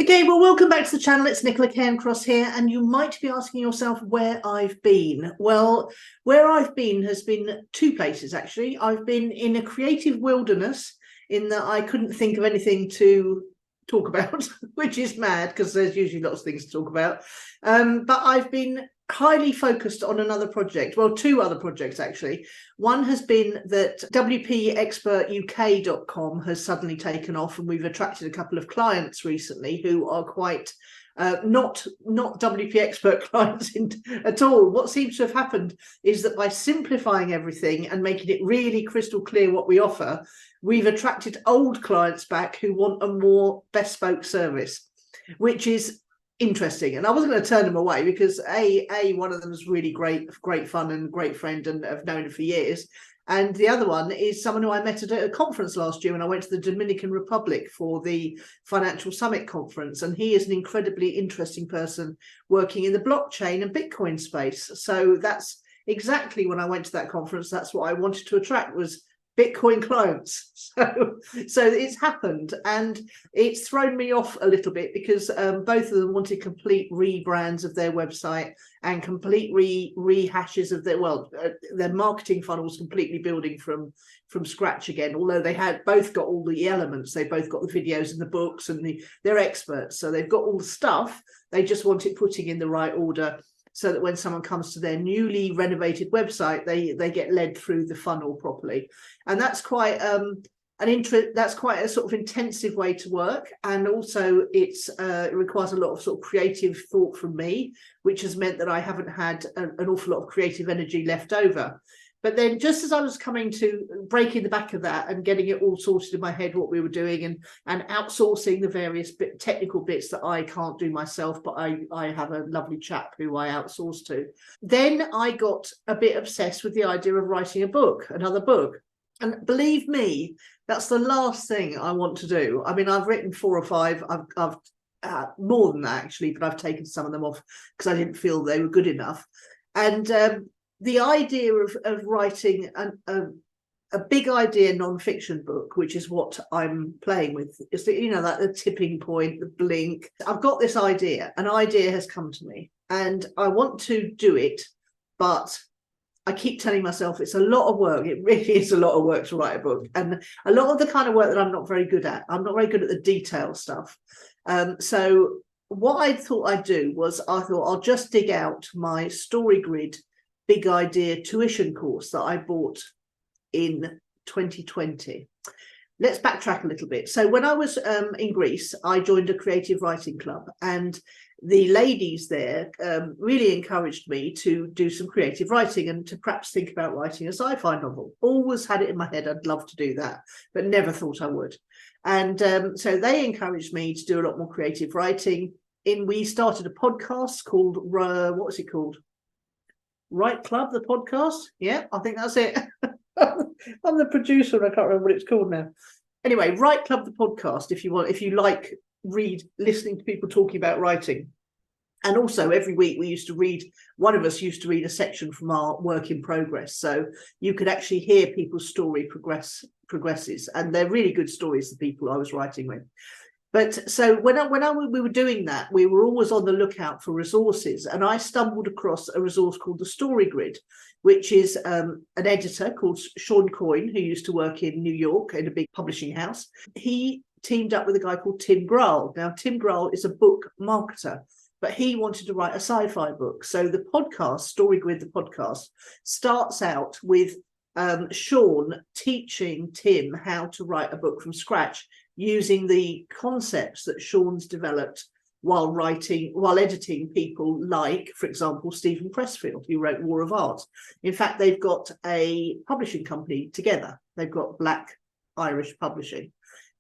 Okay, well, welcome back to the channel. It's Nicola Cairncross here, and you might be asking yourself where I've been. Well, where I've been has been two places, actually. I've been in a creative wilderness in that I couldn't think of anything to talk about, which is mad because there's usually lots of things to talk about. But I've been highly focused on another project, well, two other projects actually. One has been that wpexpertuk.com has suddenly taken off, and we've attracted a couple of clients recently who are quite not WP Expert clients at all. What seems to have happened is that by simplifying everything and making it really crystal clear what we offer, we've attracted old clients back who want a more bespoke service, which is interesting. And I wasn't going to turn them away because one of them is really great fun and great friend, and I've known her for years. And the other one is someone who I met at a conference last year when I went to the Dominican Republic for the Financial Summit conference. And he is an incredibly interesting person working in the blockchain and Bitcoin space. So that's exactly when I went to that conference. That's what I wanted to attract, was Bitcoin clients. So it's happened, and it's thrown me off a little bit because both of them wanted complete rebrands of their website and complete rehashes of their marketing funnels, completely building from scratch again. Although they had both got all the elements, they both got the videos and the books, and they're experts, so they've got all the stuff. They just want it putting in the right order, so that when someone comes to their newly renovated website, they get led through the funnel properly. And that's quite that's quite a sort of intensive way to work. And also it requires a lot of sort of creative thought from me, which has meant that I haven't had an awful lot of creative energy left over. But then just as I was coming to breaking the back of that and getting it all sorted in my head, what we were doing, and outsourcing the various technical bits that I can't do myself, but I have a lovely chap who I outsource to, then I got a bit obsessed with the idea of writing a book, another book. And believe me, that's the last thing I want to do. I mean, I've written 4 or 5, I've more than that actually, but I've taken some of them off because I didn't feel they were good enough. And the idea of writing a big idea non-fiction book, which is what I'm playing with, is that, like the tipping point, the blink. I've got this idea, an idea has come to me, and I want to do it, but I keep telling myself it's a lot of work. It really is a lot of work to write a book, and a lot of the kind of work that I'm not very good at. I'm not very good at the detail stuff. So what I thought I'd do was I'll just dig out my StoryGrid Big Idea tuition course that I bought in 2020. Let's backtrack a little bit. So when I was in Greece, I joined a creative writing club, and the ladies there really encouraged me to do some creative writing and to perhaps think about writing a sci-fi novel. Always had it in my head I'd love to do that, but never thought I would. And so they encouraged me to do a lot more creative writing. We started a podcast called, what was it called? Right Club, the podcast. Yeah, I think that's it. I'm the producer and I can't remember what it's called now. Anyway, Right Club, the podcast, if you like listening to people talking about writing. And also every week one of us used to read a section from our work in progress. So you could actually hear people's story progresses. And they're really good stories, the people I was writing with. But so when we were doing that, we were always on the lookout for resources. And I stumbled across a resource called the StoryGrid, which is an editor called Sean Coyne, who used to work in New York in a big publishing house. He teamed up with a guy called Tim Grahl. Now, Tim Grahl is a book marketer, but he wanted to write a sci-fi book. So the podcast, StoryGrid, the podcast, starts out with Sean teaching Tim how to write a book from scratch, using the concepts that Sean's developed while editing people like, for example, Stephen Pressfield, who wrote War of Art. In fact, they've got a publishing company together. They've got Black Irish Publishing,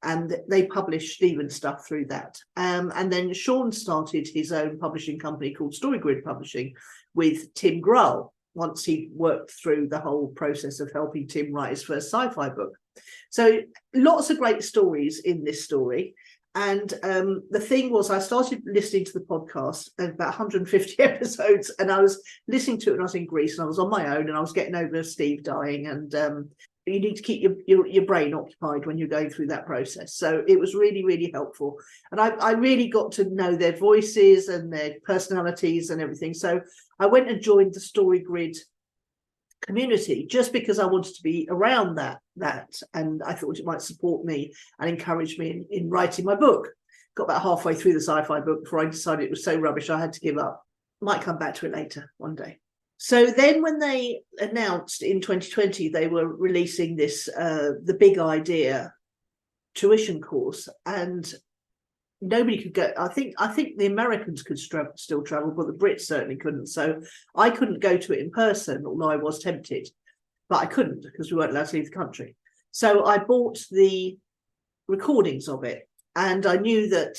and they publish Stephen's stuff through that. And then Sean started his own publishing company called StoryGrid Publishing with Tim Grahl, once he worked through the whole process of helping Tim write his first sci-fi book. So lots of great stories in this story. And the thing was, I started listening to the podcast, about 150 episodes, and I was listening to it when I was in Greece, and I was on my own, and I was getting over Steve dying, and you need to keep your brain occupied when you're going through that process. So it was really, really helpful. And I really got to know their voices and their personalities and everything. So I went and joined the StoryGrid community just because I wanted to be around that. And I thought it might support me and encourage me in writing my book. Got about halfway through the sci-fi book before I decided it was so rubbish I had to give up. Might come back to it later one day. So then when they announced in 2020 they were releasing this, the Big Idea tuition course, and nobody could go. I think the Americans could still travel, but the Brits certainly couldn't. So I couldn't go to it in person, although I was tempted, but I couldn't because we weren't allowed to leave the country. So I bought the recordings of it, and I knew that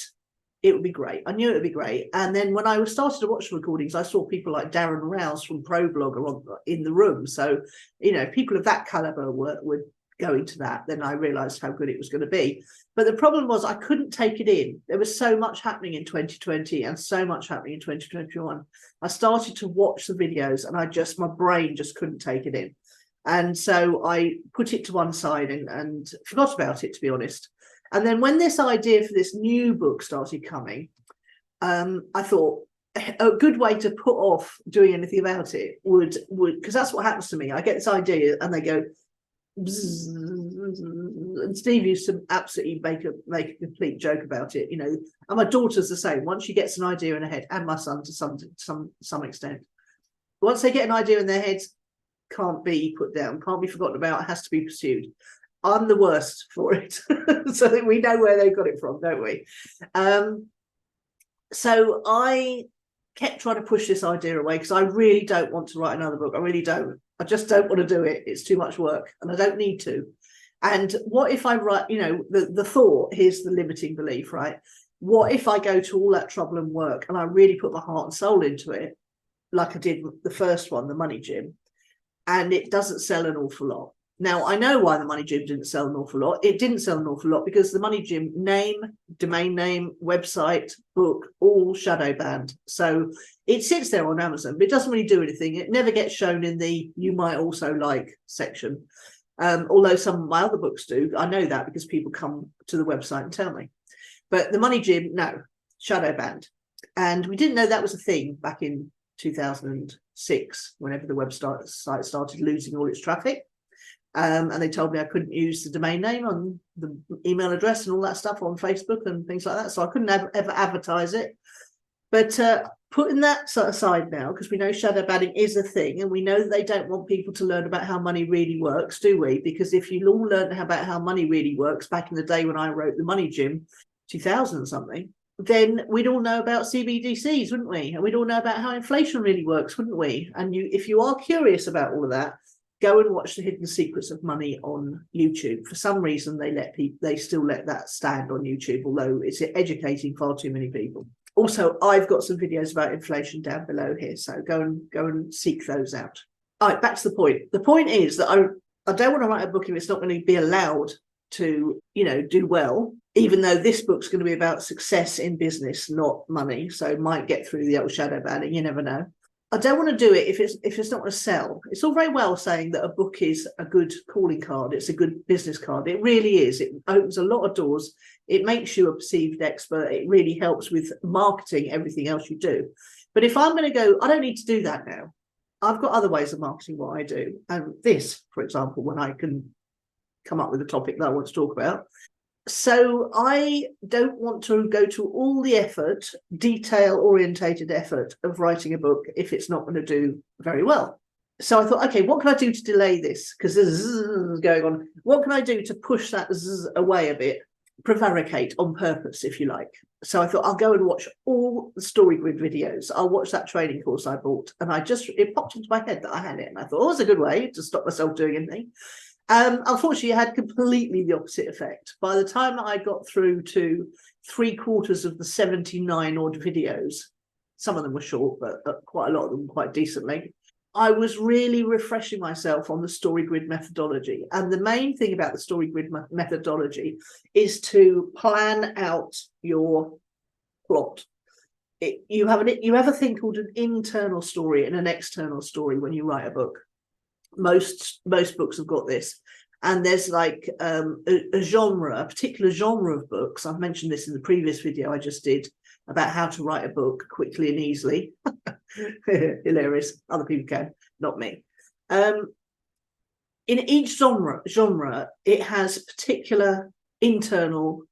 it would be great. I knew it would be great. And then when I started to watch the recordings, I saw people like Darren Rouse from ProBlogger in the room. So, people of that caliber were going to that. Then I realized how good it was going to be. But the problem was I couldn't take it in. There was so much happening in 2020 and so much happening in 2021. I started to watch the videos and my brain just couldn't take it in. And so I put it to one side and forgot about it, to be honest. And then when this idea for this new book started coming, I thought a good way to put off doing anything about it would because that's what happens to me. I get this idea and they go, bzzz, and Steve used to absolutely make a complete joke about it, and my daughter's the same. Once she gets an idea in her head, and my son to some extent, once they get an idea in their heads, can't be put down, can't be forgotten about, has to be pursued. I'm the worst for it. So that we know where they got it from, don't we? So I kept trying to push this idea away because I really don't want to write another book. I really don't. I just don't want to do it. It's too much work and I don't need to. And what if I write, the thought, here's the limiting belief, right? What if I go to all that trouble and work and I really put my heart and soul into it, like I did the first one, The Money Gym, and it doesn't sell an awful lot? Now, I know why The Money Gym didn't sell an awful lot. It didn't sell an awful lot because The Money Gym name, domain name, website, book, all shadow banned. So it sits there on Amazon, but it doesn't really do anything. It never gets shown in the you might also like section. Although some of my other books do. I know that because people come to the website and tell me. But The Money Gym, no, shadow banned. And we didn't know that was a thing back in 2006, whenever the website started losing all its traffic. And they told me I couldn't use the domain name on the email address and all that stuff on Facebook and things like that. So I couldn't ever advertise it. But putting that aside now, because we know shadow banning is a thing, and we know that they don't want people to learn about how money really works, do we? Because if you all learned about how money really works back in the day when I wrote The Money Gym, 2000 something, then we'd all know about CBDCs, wouldn't we? And we'd all know about how inflation really works, wouldn't we? And if you are curious about all of that, go and watch The Hidden Secrets of Money on YouTube. For some reason, they still let that stand on YouTube, although it's educating far too many people. Also, I've got some videos about inflation down below here, so go and seek those out. All right, back to the point. The point is that I don't want to write a book if it's not going to be allowed to, do well, even though this book's going to be about success in business, not money. So it might get through the old shadow banning, you never know. I don't want to do it if it's not going to sell. It's all very well saying that a book is a good calling card. It's a good business card. It really is. It opens a lot of doors. It makes you a perceived expert. It really helps with marketing everything else you do. But if I'm going to go, I don't need to do that now. I've got other ways of marketing what I do. And this, for example, when I can come up with a topic that I want to talk about. So I don't want to go to all the effort, detail-orientated effort of writing a book if it's not going to do very well. So I thought, okay, what can I do to delay this? Because this is going on. What can I do to push that away a bit? Prevaricate on purpose, if you like. So I thought I'll go and watch all the StoryGrid videos. I'll watch that training course I bought. And it popped into my head that I had it. And I thought, it's a good way to stop myself doing anything. Unfortunately, it had completely the opposite effect. By the time I got through to 3/4 of the 79 odd videos, some of them were short, but quite a lot of them quite decently, I was really refreshing myself on the StoryGrid methodology. And the main thing about the StoryGrid methodology is to plan out your plot. You have a thing called an internal story and an external story when you write a book. Most books have got this, And there's like a particular genre of books. I've mentioned this in the previous video I just did about how to write a book quickly and easily. Hilarious. Other people can, not me. In each genre, it has particular internal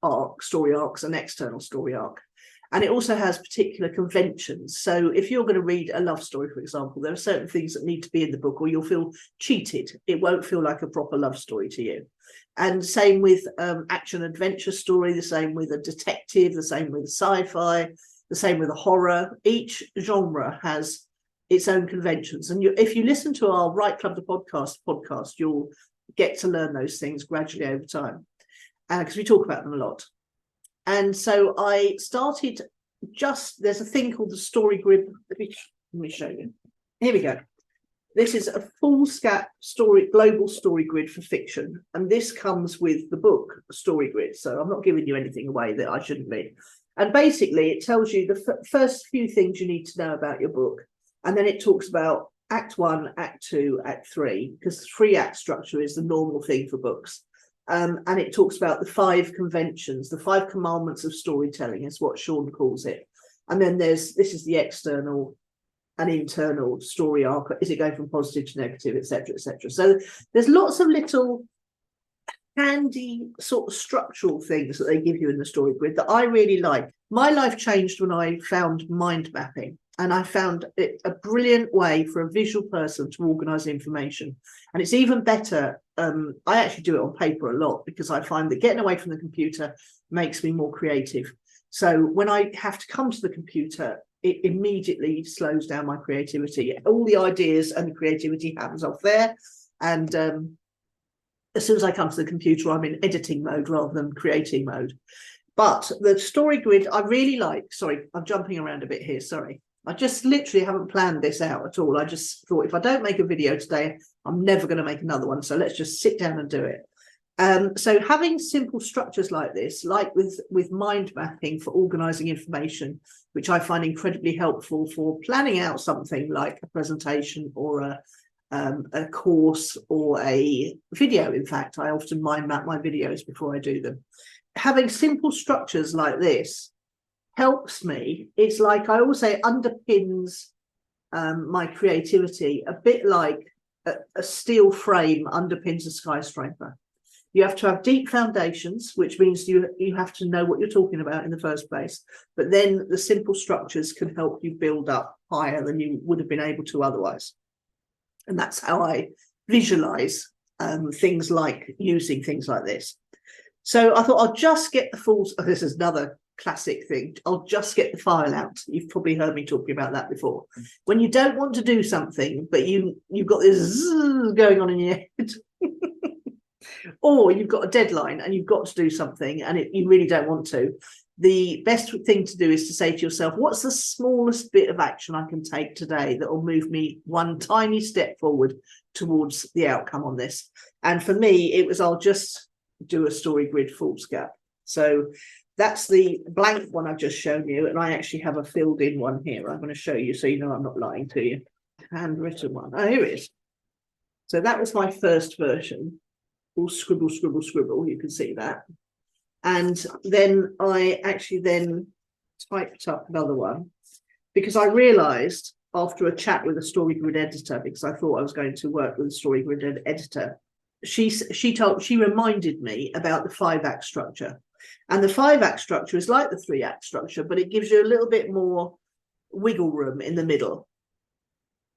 story arcs and external story arc. And it also has particular conventions. So if you're going to read a love story, for example, there are certain things that need to be in the book or you'll feel cheated. It won't feel like a proper love story to you. And same with action adventure story, the same with a detective, the same with sci-fi, the same with a horror. Each genre has its own conventions. And if you listen to our Write Club the podcast, you'll get to learn those things gradually over time, because we talk about them a lot. And so I started there's a thing called the story grid. Let me show you. Here we go. This is a foolscap global story grid for fiction. And this comes with the book Story Grid. So I'm not giving you anything away that I shouldn't be. And basically it tells you the first few things you need to know about your book. And then it talks about Act 1, Act 2, Act 3, because the 3-act structure is the normal thing for books. And it talks about the 5 conventions, the 5 commandments of storytelling is what Sean calls it. And then this is the external and internal story arc. Is it going from positive to negative, etc., etc. So there's lots of little handy sort of structural things that they give you in the story grid that I really like. My life changed when I found mind mapping. And I found it a brilliant way for a visual person to organise information. And it's even better. I actually do it on paper a lot because I find that getting away from the computer makes me more creative. So when I have to come to the computer, it immediately slows down my creativity. All the ideas and the creativity happens off there. And as soon as I come to the computer, I'm in editing mode rather than creating mode. But the story grid I really like. Sorry, I'm jumping around a bit here. Sorry. I just literally haven't planned this out at all. I just thought if I don't make a video today, I'm never going to make another one. So let's just sit down and do it. So having simple structures like this, like with mind mapping for organizing information, which I find incredibly helpful for planning out something like a presentation or a course or a video. In fact, I often mind map my videos before I do them. Having simple structures like this helps me. It's like I always say underpins my creativity, a bit like a steel frame underpins a skyscraper. You have to have deep foundations, which means you have to know what you're talking about in the first place. But then the simple structures can help you build up higher than you would have been able to otherwise. And that's how I visualize things like using things like this. So I thought I'll just get the full. Oh, this is another classic thing. I'll just get the file out. You've probably heard me talking about that before. When you don't want to do something, but you've got this zzz going on in your head, or you've got a deadline and you've got to do something and you really don't want to, the best thing to do is to say to yourself, what's the smallest bit of action I can take today that will move me one tiny step forward towards the outcome on this? And for me, it was I'll just do a story grid foolscap. So that's the blank one I've just shown you, and I actually have a filled in one here. I'm going to show you so you know I'm not lying to you. Handwritten one. Oh, here it is. So that was my first version. All scribble, scribble, scribble. You can see that. And then I actually then typed up another one because I realised after a chat with a story grid editor, because I thought I was going to work with a story grid editor, she reminded me about the 5-act structure. And the 5-act structure is like the 3-act structure, but it gives you a little bit more wiggle room in the middle.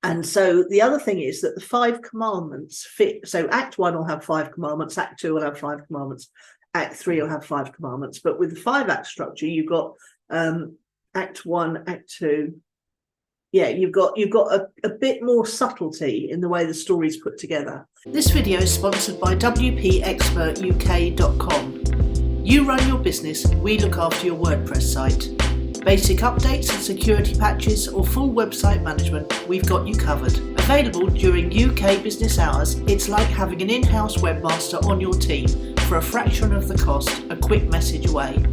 And so the other thing is that the 5 commandments fit. So Act 1 will have 5 commandments, Act 2 will have 5 commandments, Act 3 will have 5 commandments. But with the 5-act structure, you've got Act 1, Act 2. Yeah, you've got a bit more subtlety in the way the story's put together. This video is sponsored by WPExpertUK.com. You run your business, we look after your WordPress site. Basic updates and security patches or full website management, we've got you covered. Available during UK business hours, it's like having an in-house webmaster on your team for a fraction of the cost, a quick message away.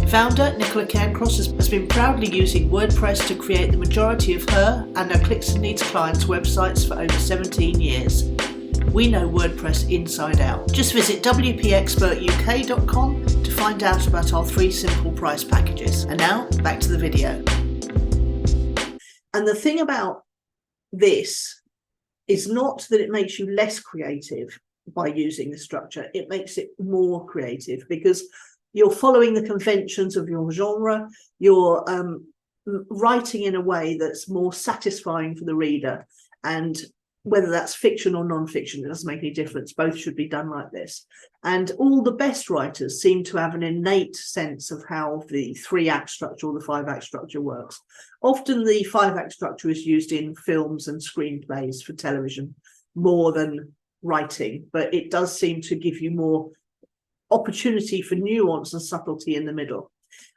Founder Nicola Cairncross has been proudly using WordPress to create the majority of her and her Clicks and Needs clients' websites for over 17 years. We know WordPress inside out. Just visit wpexpertuk.com to find out about our 3 simple price packages. And now, back to the video. And the thing about this is not that it makes you less creative by using the structure, it makes it more creative, because you're following the conventions of your genre, you're writing in a way that's more satisfying for the reader, and whether that's fiction or non-fiction, it doesn't make any difference. Both should be done like this. And all the best writers seem to have an innate sense of how the 3-act structure or the 5-act structure works. Often the 5-act structure is used in films and screenplays for television more than writing, but it does seem to give you more opportunity for nuance and subtlety in the middle.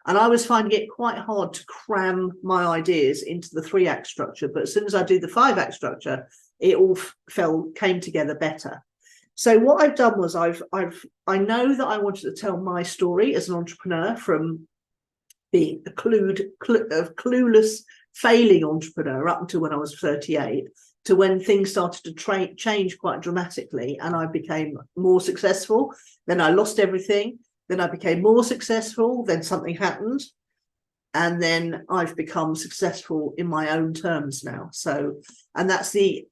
And I was finding it quite hard to cram my ideas into the 3-act structure, but as soon as I do the 5-act structure, it all came together better. So what I've done was I know that I wanted to tell my story as an entrepreneur, from being a clueless, failing entrepreneur up until when I was 38, to when things started to change quite dramatically and I became more successful. Then I lost everything. Then I became more successful. Then something happened. And then I've become successful in my own terms now. So, and that's the,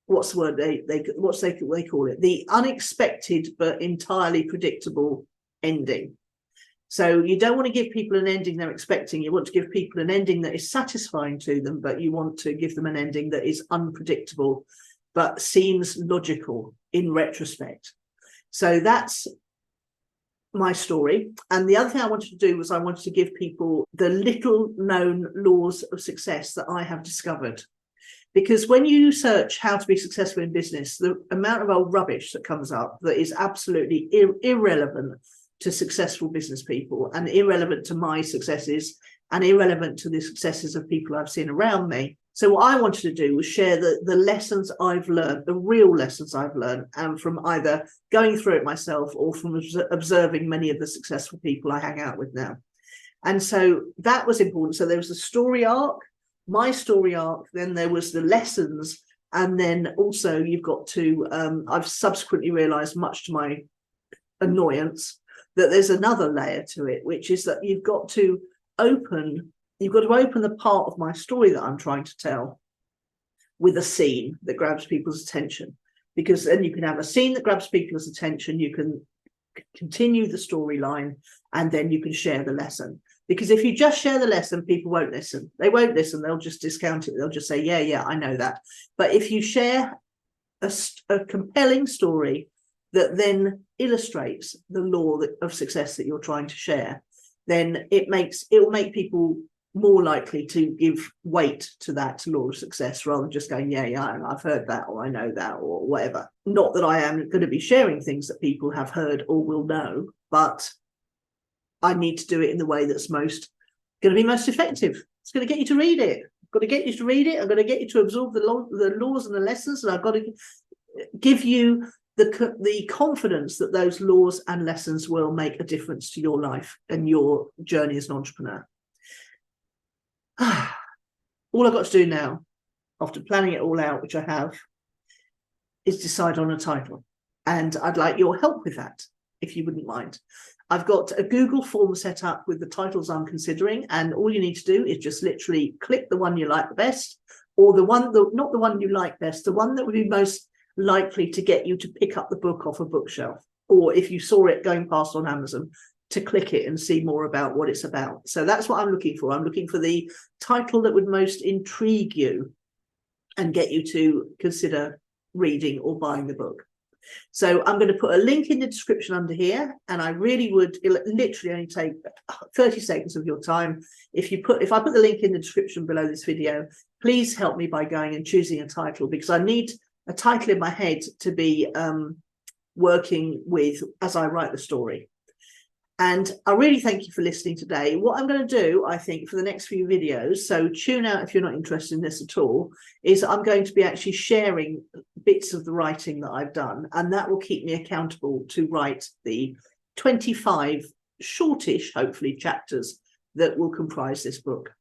what's the word they call it? The unexpected but entirely predictable ending. So you don't want to give people an ending they're expecting. You want to give people an ending that is satisfying to them, but you want to give them an ending that is unpredictable, but seems logical in retrospect. So that's my story. And the other thing I wanted to do was I wanted to give people the little known laws of success that I have discovered. Because when you search how to be successful in business, the amount of old rubbish that comes up that is absolutely irrelevant to successful business people, and irrelevant to my successes, and irrelevant to the successes of people I've seen around me. So what I wanted to do was share the lessons I've learned, the real lessons I've learned, and from either going through it myself or from observing many of the successful people I hang out with now. And so that was important. So there was the story arc, my story arc, then there was the lessons, and then also you've got to, I've subsequently realized, much to my annoyance, that there's another layer to it, which is that you've got to open the part of my story that I'm trying to tell with a scene that grabs people's attention, because then you can have a scene that grabs people's attention, you can continue the storyline, and then you can share the lesson. Because if you just share the lesson, people won't listen. They won't listen. They'll just discount it. They'll just say, yeah, I know that. But if you share a compelling story that then illustrates the law of success that you're trying to share, then it will make people more likely to give weight to that law of success, rather than just going, yeah, I've heard that, or I know that, or whatever. Not that I am going to be sharing things that people have heard or will know, but I need to do it in the way that's going to be most effective. It's going to get you to read it. I've got to get you to read it. I'm going to get you to absorb the laws and the lessons, and I've got to give you the confidence that those laws and lessons will make a difference to your life and your journey as an entrepreneur. All I've got to do now, after planning it all out, which I have, is decide on a title. And I'd like your help with that, if you wouldn't mind. I've got a Google form set up with the titles I'm considering, and all you need to do is just literally click the one you like the best, or not the one you like best, the one that would be most likely to get you to pick up the book off a bookshelf, or if you saw it going past on Amazon, to click it and see more about what it's about. So that's what I'm looking for. I'm looking for the title that would most intrigue you and get you to consider reading or buying the book. So I'm going to put a link in the description under here, and I really would, it'll literally only take 30 seconds of your time. If I put the link in the description below this video, please help me by going and choosing a title, because I need a title in my head to be working with as I write the story. And I really thank you for listening today. What I'm going to do, I think, for the next few videos, so tune out if you're not interested in this at all, is I'm going to be actually sharing bits of the writing that I've done, and that will keep me accountable to write the 25 shortish, hopefully, chapters that will comprise this book.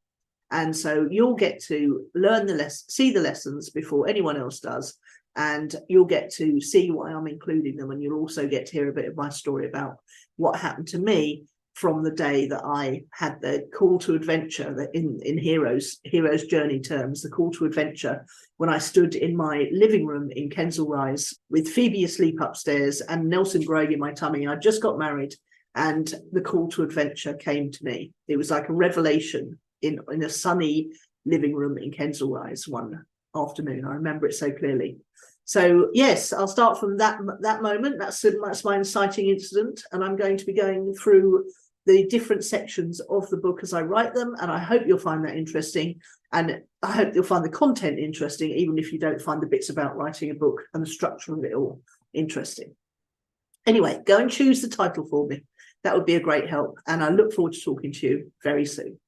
And so you'll get to learn the see the lessons before anyone else does, and you'll get to see why I'm including them, and you'll also get to hear a bit of my story about what happened to me from the day that I had the call to adventure, that in hero's journey terms, the call to adventure, when I stood in my living room in Kensal Rise with Phoebe asleep upstairs and Nelson Gregg in my tummy. I just got married, and the call to adventure came to me. It was like a revelation in a sunny living room in Kensal Rise one afternoon. I remember it so clearly. So yes, I'll start from that moment. That's my inciting incident, and I'm going to be going through the different sections of the book as I write them, and I hope you'll find that interesting, and I hope you'll find the content interesting, even if you don't find the bits about writing a book and the structure of it all interesting. Anyway, go and choose the title for me. That would be a great help, and I look forward to talking to you very soon.